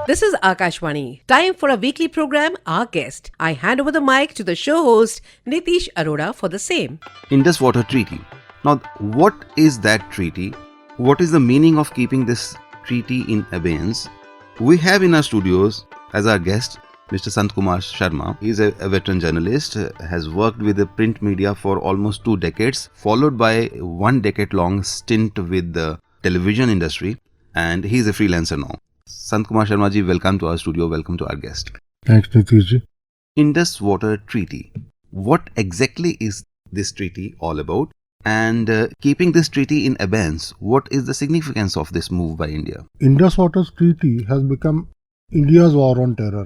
This is Akashvani. Time for a weekly program, Our Guest. I hand over the mic to the show host, Nitish Arora, for the same. Indus Water Treaty. Now, what is that treaty? What is the meaning of keeping this treaty in abeyance? We have in our studios as our guest Mr. Sant Kumar Sharma. He is a veteran journalist, has worked with the print media for almost 2 decades, followed by 1 decade long stint with the television industry, and he is a freelancer now. Sant Kumar Sharma ji, welcome to our studio, welcome to our guest. Thanks, Nitish. Indus Water Treaty. What exactly is this treaty all about? And keeping this treaty in abeyance, what is the significance of this move by India? Indus Waters Treaty has become India's war on terror.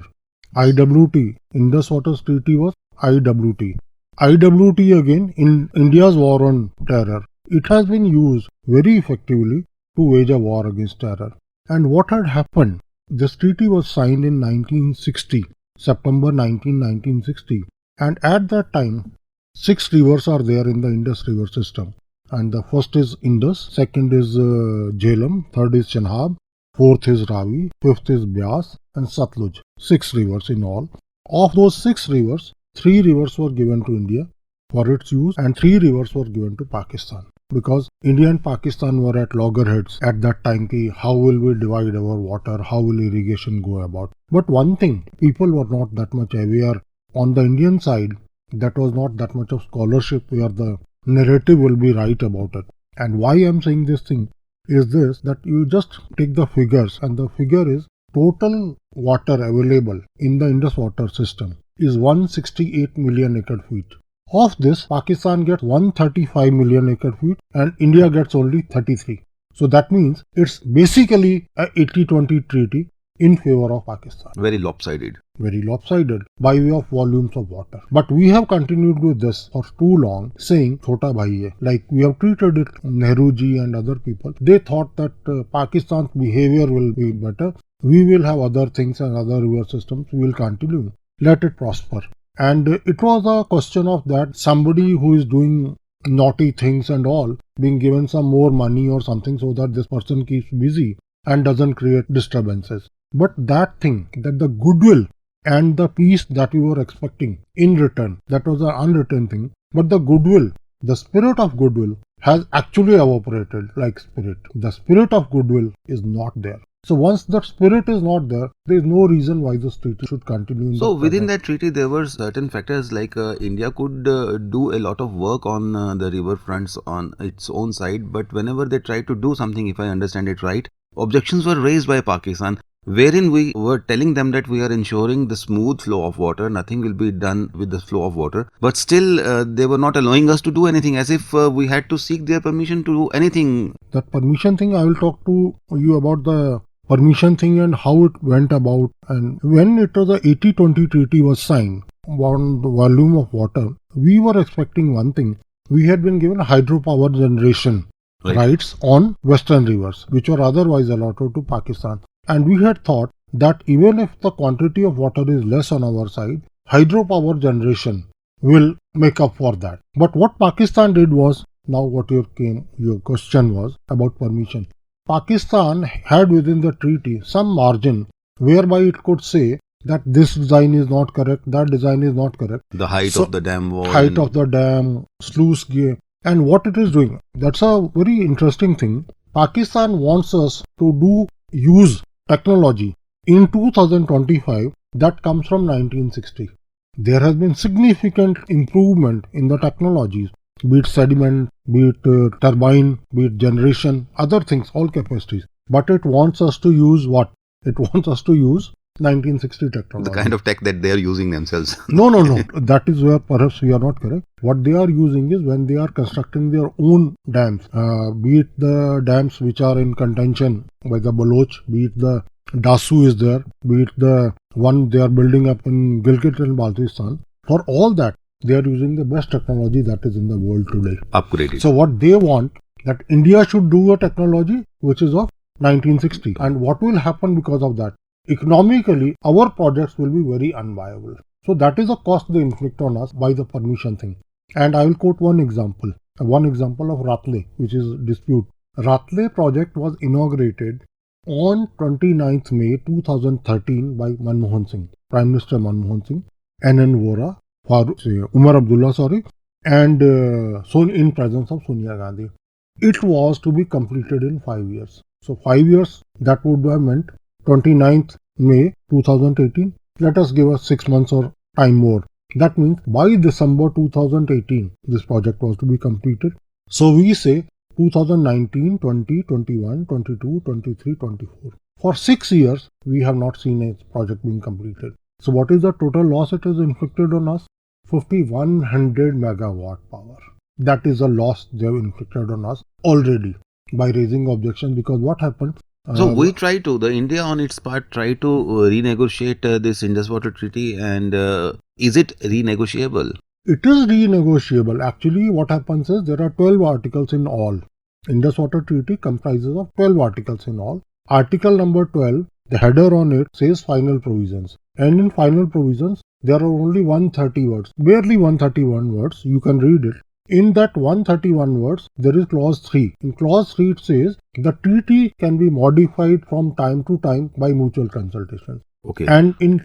IWT, Indus Waters Treaty was IWT. IWT again in India's war on terror. It has been used very effectively to wage a war against terror. And what had happened? This treaty was signed in 1960, September 1960. And at that time, 6 rivers are there in the Indus river system. And the first is Indus, second is Jhelum, third is Chenab, fourth is Ravi, fifth is Byas, and Satluj. 6 rivers in all. Of those 6 rivers, 3 rivers were given to India for its use and 3 rivers were given to Pakistan. Because India and Pakistan were at loggerheads at that time, how will we divide our water, how will irrigation go about. But one thing, people were not that much aware. On the Indian side, that was not that much of scholarship where the narrative will be right about it. And why I am saying this thing is this, that you just take the figures, and the figure is total water available in the Indus water system is 168 million acre feet. Of this, Pakistan gets 135 million acre feet and India gets only 33. So that means it's basically a 80-20 treaty in favor of Pakistan. Very lopsided. Very lopsided by way of volumes of water. But we have continued with this for too long, saying Chota Bhai hai. Like we have treated it, Nehruji and other people. They thought that Pakistan's behavior will be better. We will have other things and other river systems. We will continue. Let it prosper. And it was a question of that somebody who is doing naughty things and all being given some more money or something so that this person keeps busy and doesn't create disturbances. But that thing, that the goodwill and the peace that we were expecting in return, that was an unwritten thing. But the goodwill, the spirit of goodwill has actually evaporated like spirit. The spirit of goodwill is not there. So once that spirit is not there, there is no reason why this treaty should continue. So within that treaty, there were certain factors like India could do a lot of work on the river fronts on its own side. But whenever they tried to do something, if I understand it right, objections were raised by Pakistan, wherein we were telling them that we are ensuring the smooth flow of water, nothing will be done with the flow of water. But still, they were not allowing us to do anything, as if we had to seek their permission to do anything. That permission thing, I will talk to you about the permission thing and how it went about. And when it was a 80-20 treaty was signed on the volume of water, we were expecting one thing. We had been given hydropower generation rights on western rivers, which were otherwise allotted to Pakistan. And we had thought that even if the quantity of water is less on our side, hydropower generation will make up for that. But what Pakistan did was, now what your question was about permission. Pakistan had within the treaty some margin whereby it could say that this design is not correct, that design is not correct. The height of the dam wall. Height of the dam, sluice gear, and what it is doing. That's a very interesting thing. Pakistan wants us to use technology in 2025 that comes from 1960. There has been significant improvement in the technologies, be it sediment, be it turbine, be it generation, other things, all capacities. But it wants us to use what? It wants us to use 1960 technology. The kind of tech that they are using themselves. No. That is where perhaps we are not correct. What they are using is when they are constructing their own dams, be it the dams which are in contention by the Baloch, be it the Dasu is there, be it the one they are building up in Gilgit and Baltistan. For all that, they are using the best technology that is in the world today. Upgraded. So what they want, that India should do a technology which is of 1960. And what will happen because of that? Economically, our projects will be very unviable. So that is a cost they inflict on us by the permission thing. And I will quote one example of Ratlay, which is dispute. Ratlay project was inaugurated on 29th May 2013 by Manmohan Singh, Prime Minister Manmohan Singh, NN Vora, Umar Abdullah, and in presence of Sonia Gandhi. It was to be completed in 5 years. So 5 years, that would have meant 29th May 2018. Let us give us 6 months or time more. That means by December 2018, this project was to be completed. So we say 2019, 20, 21, 22, 23, 24. For 6 years, we have not seen a project being completed. So what is the total loss it has inflicted on us? 5100 megawatt power. That is a loss they have inflicted on us already by raising objections, because what happened? So we try to, the India on its part, try to renegotiate this Indus Water Treaty, and is it renegotiable? It is renegotiable. Actually, what happens is there are 12 articles in all. Indus Water Treaty comprises of 12 articles in all. Article number 12, the header on it says final provisions. And in final provisions, there are only 130 words, barely 131 words. You can read it. In that 131 words, there is clause 3. In clause 3, it says the treaty can be modified from time to time by mutual consultation. Okay. And in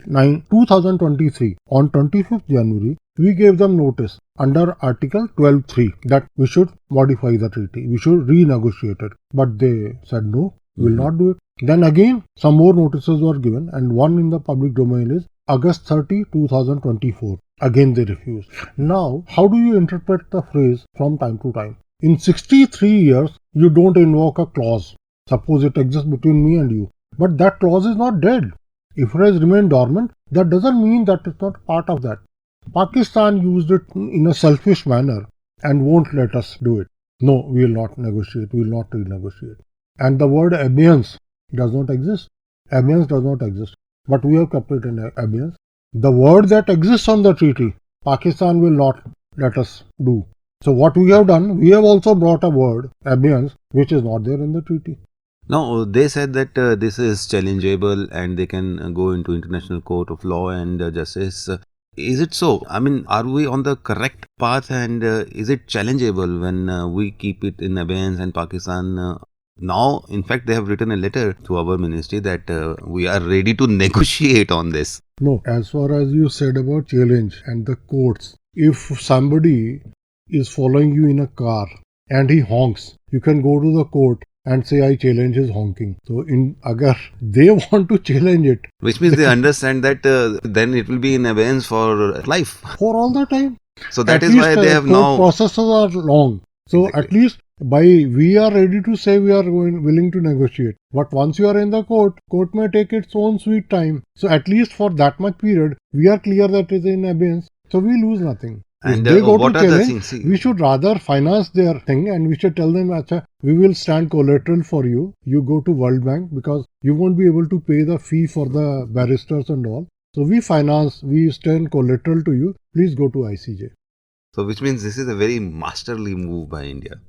2023, on 25th January, we gave them notice under Article 12.3 that we should modify the treaty, we should renegotiate it. But they said no, we will not do it. Then again, some more notices were given, and one in the public domain is August 30, 2024. Again they refused. Now, how do you interpret the phrase from time to time? In 63 years, you don't invoke a clause. Suppose it exists between me and you. But that clause is not dead. If it has remained dormant, that doesn't mean that it's not part of that. Pakistan used it in a selfish manner and won't let us do it. No, we will not negotiate, we will not renegotiate. And the word abeyance does not exist. Abeyance does not exist. But we have kept it in abeyance. The word that exists on the treaty, Pakistan will not let us do. So what we have done, we have also brought a word, abeyance, which is not there in the treaty. Now, they said that this is challengeable and they can go into International Court of Law and Justice. Is it so? I mean, are we on the correct path, and is it challengeable when we keep it in abeyance and Pakistan now, in fact, they have written a letter to our ministry that we are ready to negotiate on this. No, as far as you said about challenge and the courts, if somebody is following you in a car and he honks, you can go to the court and say, I challenge his honking. So, agar they want to challenge it, which means they understand that then it will be in abeyance for life. For all the time. So that is why they have now. Processes are long. So exactly. At least we are ready to say we are willing to negotiate. But once you are in the court may take its own sweet time. So at least for that much period, we are clear that it is in abeyance. So we lose nothing. And if they go what to are challenge, the things? We should rather finance their thing and we should tell them, we will stand collateral for you. You go to World Bank because you won't be able to pay the fee for the barristers and all. So we stand collateral to you. Please go to ICJ. So which means this is a very masterly move by India.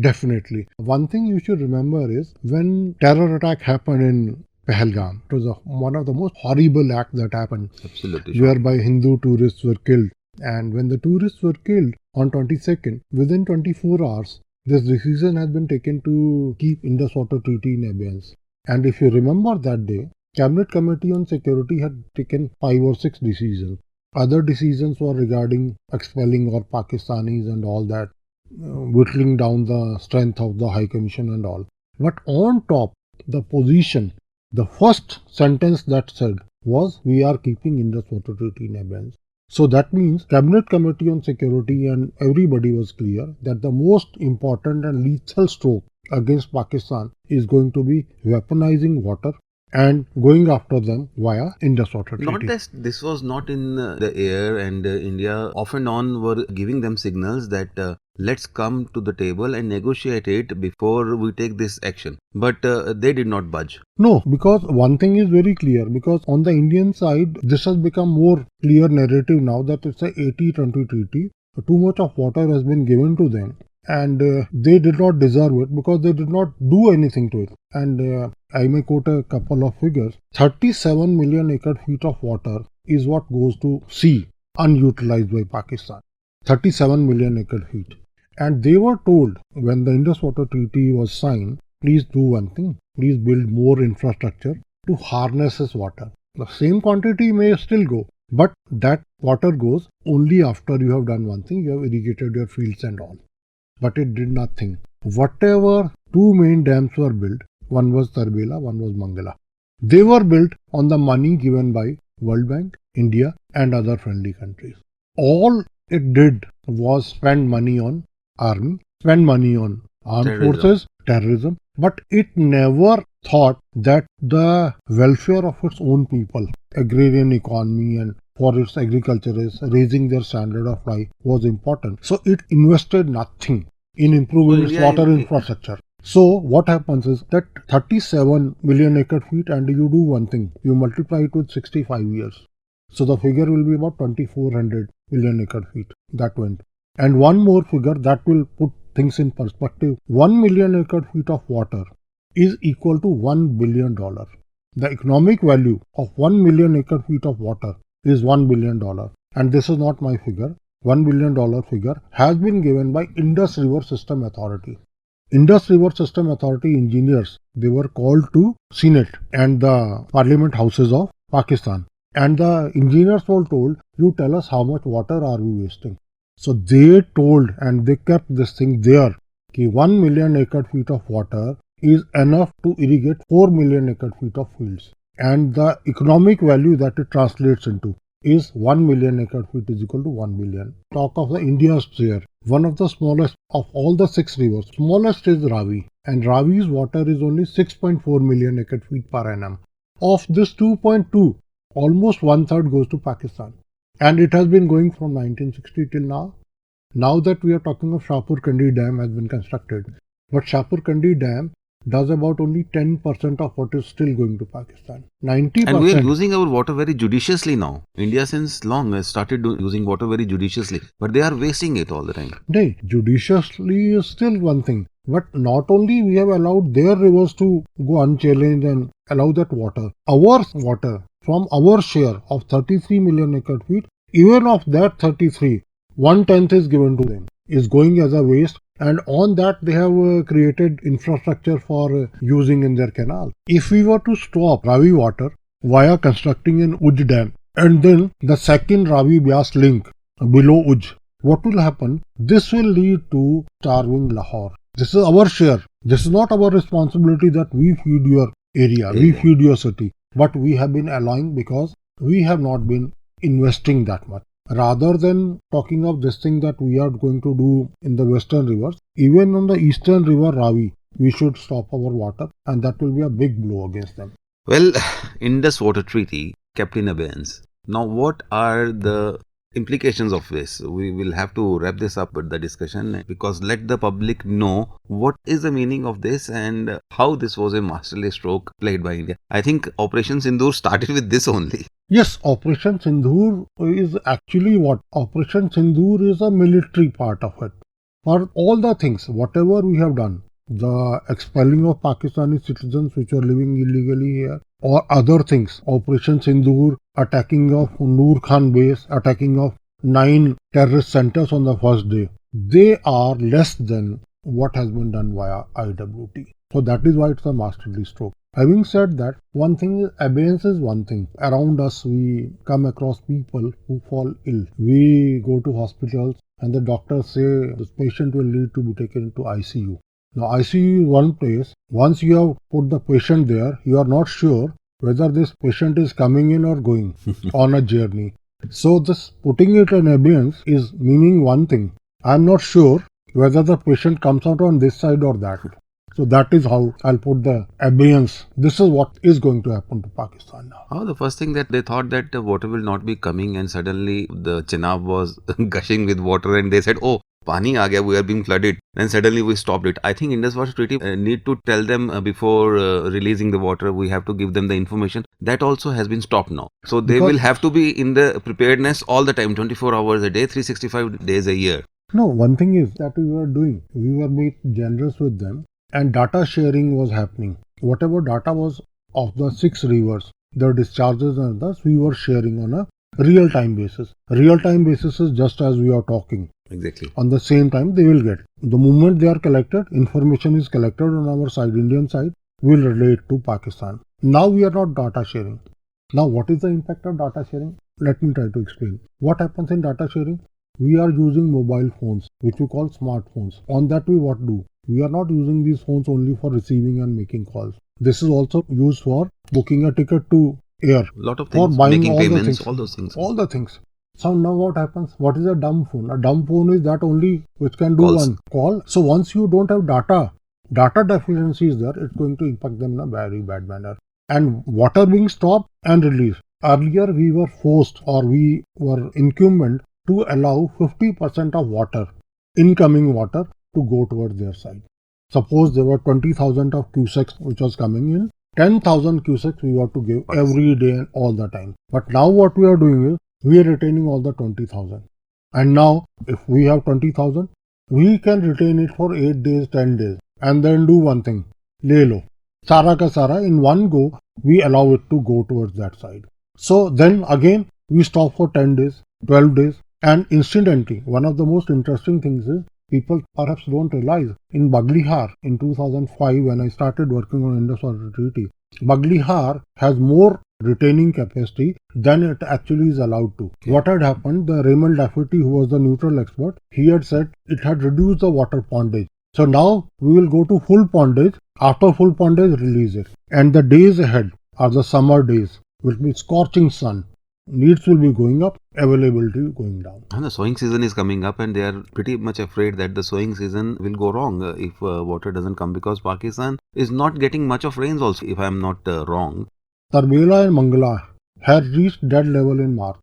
Definitely. One thing you should remember is when terror attack happened in Pahalgam, it was one of the most horrible acts that happened. Absolutely. Whereby Hindu tourists were killed. And when the tourists were killed on 22nd, within 24 hours, this decision has been taken to keep Indus Water Treaty in abeyance. And if you remember that day, Cabinet Committee on Security had taken 5 or 6 decisions. Other decisions were regarding expelling all Pakistanis and all that, whittling down the strength of the High Commission and all. But on top, the position, the first sentence that said was, we are keeping Indus Water Treaty in abeyance. So that means Cabinet Committee on Security and everybody was clear that the most important and lethal stroke against Pakistan is going to be weaponizing water and going after them via Indus Water Treaty. Not that this was not in the air, and India off and on were giving them signals that let's come to the table and negotiate it before we take this action. But they did not budge. No, because one thing is very clear, because on the Indian side, this has become more clear narrative now that it's a 80-20 treaty. Too much of water has been given to them. And they did not deserve it because they did not do anything to it. And I may quote a couple of figures. 37 million acre feet of water is what goes to sea unutilized by Pakistan. 37 million acre feet. And they were told when the Indus Water Treaty was signed please do one thing, please build more infrastructure to harness this water. The same quantity may still go, but that water goes only after you have done one thing, you have irrigated your fields and all. But it did nothing. Whatever two main dams were built, one was Tarbela, one was Mangala. They were built on the money given by World Bank, India and other friendly countries. All it did was spend money on army, spend money on armed forces, terrorism, but it never thought that the welfare of its own people, agrarian economy and for its agriculturists, raising their standard of life was important. So it invested nothing in improving its water infrastructure. So what happens is that 37 million acre feet, and you do one thing, you multiply it with 65 years. So the figure will be about 2400 million acre feet that went. And one more figure that will put things in perspective. 1 million acre feet of water is equal to $1 billion. The economic value of 1 million acre feet of water is $1 billion. And this is not my figure. $1 billion figure has been given by Indus River System Authority. Indus River System Authority engineers, they were called to Senate and the Parliament houses of Pakistan. And the engineers were told, you tell us how much water are we wasting. So they told and they kept this thing there, that 1 million acre feet of water is enough to irrigate 4 million acre feet of fields. And the economic value that it translates into is 1 million acre feet is equal to 1 billion. Talk of the India's share. One of the smallest of all the 6 rivers, smallest is Ravi, and Ravi's water is only 6.4 million acre feet per annum. Of this 2.2, almost one third goes to Pakistan. And it has been going from 1960 till now. Now that we are talking of Shahpur Kandi Dam has been constructed. But Shahpur Kandi Dam does about only 10% of what is still going to Pakistan. 90%. And we are using our water very judiciously now. India since long has started using water very judiciously. But they are wasting it all the time. No, judiciously is still one thing. But not only we have allowed their rivers to go unchallenged and allow that water. Our water from our share of 33 million acre feet, even of that 33, 1/10 is given to them, is going as a waste. And on that they have created infrastructure for using in their canal. If we were to stop Ravi water via constructing an Uj dam and then the second Ravi Byas link below Uj, what will happen? This will lead to starving Lahore. This is our share. This is not our responsibility that we feed your area, we feed your city. But we have been allowing because we have not been investing that much. Rather than talking of this thing that we are going to do in the western rivers, even on the eastern river Ravi, we should stop our water, and that will be a big blow against them. Well, Indus Water Treaty kept in abeyance. Now, what are the implications of this? We will have to wrap this up with the discussion, because let the public know what is the meaning of this and how this was a masterly stroke played by India. I think Operation Sindoor started with this only. Yes, Operation Sindoor is actually what? Operation Sindoor is a military part of it. For all the things, whatever we have done, the expelling of Pakistani citizens which are living illegally here, or other things, Operation Sindoor, attacking of Noor Khan base, attacking of 9 terrorist centers on the first day, they are less than what has been done via IWT. So that is why it's a masterly stroke. Having said that, one thing is, abeyance is one thing. Around us, we come across people who fall ill. We go to hospitals and the doctors say this patient will need to be taken into ICU. Now, ICU is one place. Once you have put the patient there, you are not sure whether this patient is coming in or going on a journey. So, this putting it in abeyance is meaning one thing. I am not sure whether the patient comes out on this side or that. So that is how I'll put the abeyance. This is what is going to happen to Pakistan now. Oh, the first thing that they thought that water will not be coming, and suddenly the Chenab was gushing with water and they said, oh, Pani aa gaya, we are being flooded. Then suddenly we stopped it. I think Indus Water Treaty need to tell them before releasing the water, we have to give them the information. That also has been stopped now. So they will have to be in the preparedness all the time, 24 hours a day, 365 days a year. No, one thing is that we were doing, we were made generous with them. And data sharing was happening. Whatever data was of the 6 rivers, their discharges and others, we were sharing on a real-time basis. Real-time basis is just as we are talking. Exactly. On the same time, they will get. The moment they are collected, information is collected on our side, Indian side, will relate to Pakistan. Now we are not data sharing. Now what is the impact of data sharing? Let me try to explain. What happens in data sharing? We are using mobile phones, which we call smartphones. On that we what do? We are not using these phones only for receiving and making calls. This is also used for booking a ticket to air, Lot of for things, buying making all the payments, things. all those things. All the things. So now what happens? What is a dumb phone? A dumb phone is that only which can do Calls. one call. So once you don't have data deficiency is there, it's going to impact them in a very bad manner. And water being stopped and released. Earlier we were forced or we were incumbent to allow 50% of water, incoming water, to go towards their side. Suppose there were 20,000 of cusecs which was coming in, 10,000 cusecs we have to give every day and all the time. But now what we are doing is, we are retaining all the 20,000. And now if we have 20,000, we can retain it for 8 days, 10 days and then do one thing. Le lo. Sara ka sara, in one go, we allow it to go towards that side. So then again, we stop for 10 days, 12 days, and incidentally, one of the most interesting things is, people perhaps don't realize, in Baglihar in 2005, when I started working on Indus Water Treaty, Baglihar has more retaining capacity than it actually is allowed to. What had happened, the Raymond Lafferty, who was the neutral expert, he had said it had reduced the water pondage. So now we will go to full pondage. After full pondage, release it. And the days ahead are the summer days, will be scorching sun. Needs will be going up, availability going down. And the sowing season is coming up, and they are pretty much afraid that the sowing season will go wrong if water doesn't come, because Pakistan is not getting much of rains also, if I am not wrong. Tarbela and Mangala had reached dead level in March.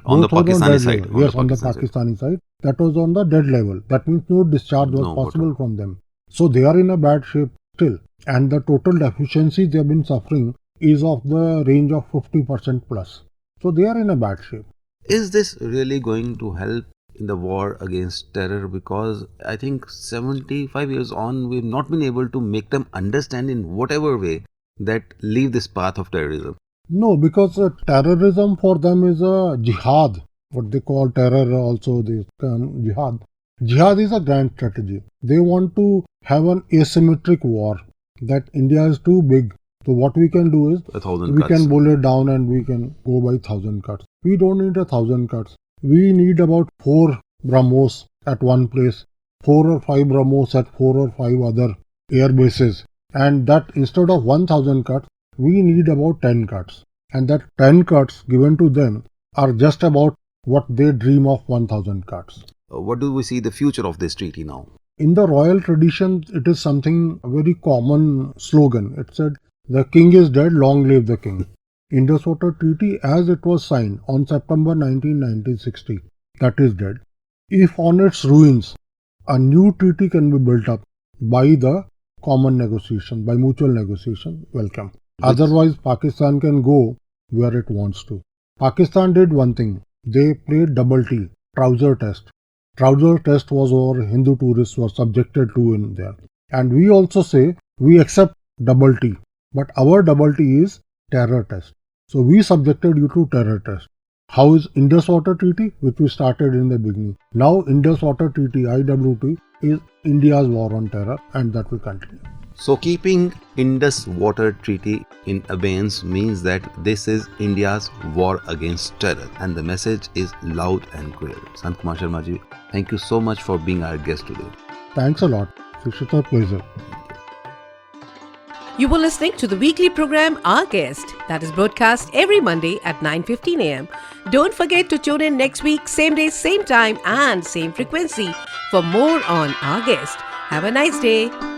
On the Both were Pakistani dead side. level. Yes, on the Pakistani side. That was on the dead level. That means no discharge was possible water from them. So they are in a bad shape still. And the total deficiency they have been suffering is of the range of 50% plus. So they are in a bad shape. Is this really going to help in the war against terror? Because I think 75 years on, we've not been able to make them understand in whatever way that leave this path of terrorism. No, because terrorism for them is a jihad. What they call terror also, they term jihad. Jihad is a grand strategy. They want to have an asymmetric war, that India is too big. So what we can do is, we can boil it down and we can go by 1,000 cuts. We don't need 1,000 cuts. We need about 4 BrahMos at one place, 4 or 5 BrahMos at 4 or 5 other air bases. And that instead of 1,000 cuts, we need about 10 cuts. And that 10 cuts given to them are just about what they dream of 1,000 cuts. What do we see the future of this treaty now? In the royal tradition, it is something very common slogan. It said, "The king is dead, long live the king." Indus Water Treaty, as it was signed on September 19, 1960, that is dead. If on its ruins, a new treaty can be built up by the common negotiation, by mutual negotiation, welcome. Otherwise, Pakistan can go where it wants to. Pakistan did one thing. They played double T, trouser test. Trouser test was our Hindu tourists were subjected to in there. And we also say we accept double T. But our double T is terror test. So we subjected you to terror test. How is Indus Water Treaty, which we started in the beginning? Now Indus Water Treaty, IWT, is India's war on terror, and that will continue. So keeping Indus Water Treaty in abeyance means that this is India's war against terror, and the message is loud and clear. Sant Kumar Sharma ji, thank you so much for being our guest today. Thanks a lot. It's a pleasure. You were listening to the weekly program Our Guest, that is broadcast every Monday at 9:15 a.m. Don't forget to tune in next week, same day, same time and same frequency for more on Our Guest. Have a nice day.